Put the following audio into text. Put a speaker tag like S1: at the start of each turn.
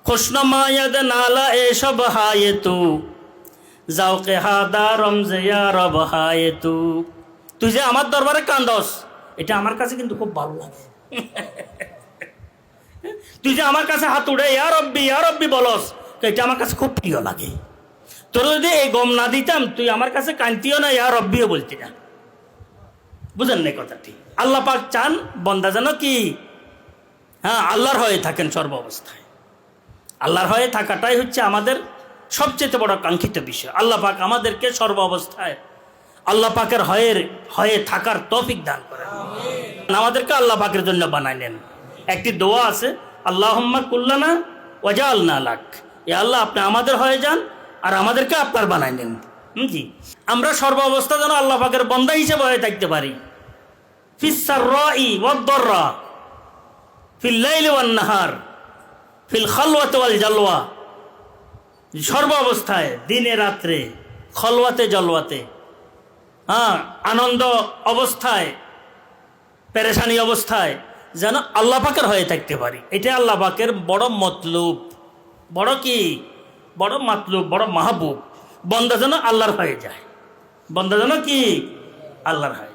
S1: খুশনমায়দ নালা এসব হায়ে তু যাওকে হাদা রমজে ইয়া রব হায়ে তু। তুই যে আমার দরবারে কান্দস, এটা আমার কাছে কিন্তু খুব ভালো লাগে। তুই যে আমার কাছে হাত উড়ে ইয়া রব্বি বলস, এটা আমার কাছে খুব প্রিয় লাগে। তোর যদি এই গম না দিতাম, তুই আমার কাছে কান্তিও না, ইয়া রব্বিও বলতি না। বুঝেন না কথাটি? আল্লাহ পাক চান বন্দা যেন কি, হ্যাঁ, আল্লাহর হয়ে থাকেন সর্ব অবস্থায়। আল্লাহর হয়ে থাকাটাই হচ্ছে আমাদের সবচেয়ে বড় কাঙ্ক্ষিত বিষয়। আল্লাহ পাক আমাদেরকে সর্ব অবস্থায় আল্লাহ পাকের হয়ে থাকার তৌফিক দান করেন। আমাদেরকে আল্লাহ পাকের জন্য বানায় নেন। একটি দোয়া আছে, আল্লাহুম্মা কুল্লানা ওয়াজআলনা লাক। এ আল্লাহ, আপনি আমাদের হয়ে যান আর আমাদেরকে আপনার বানায় নেন। জি, আমরা সর্ব অবস্থা যেন আল্লাহ পাকের বান্দা হিসেবে হয়ে থাকতে পারি। ফিস সাররাই ওয়াদ দাররা, ফিল লাইলি ওয়ান নাহার, ফিল খালওয়াতি ওয়াল জালওয়া। সর্ব অবস্থায়, দিনে রাত্রে, খলওয়াতে জলওয়াতে, হ্যাঁ, আনন্দ অবস্থায়, পেরেশানি অবস্থায় যেন আল্লাহ পাকের হয়ে থাকতে পারি। এটা আল্লাহ পাকের বড় মতলুব, বড় কি, বড় মাতলুব, বড় মাহবুব। বন্দা যেন আল্লাহর হয়ে যায়, বন্দা যেন কি, আল্লাহর হয়।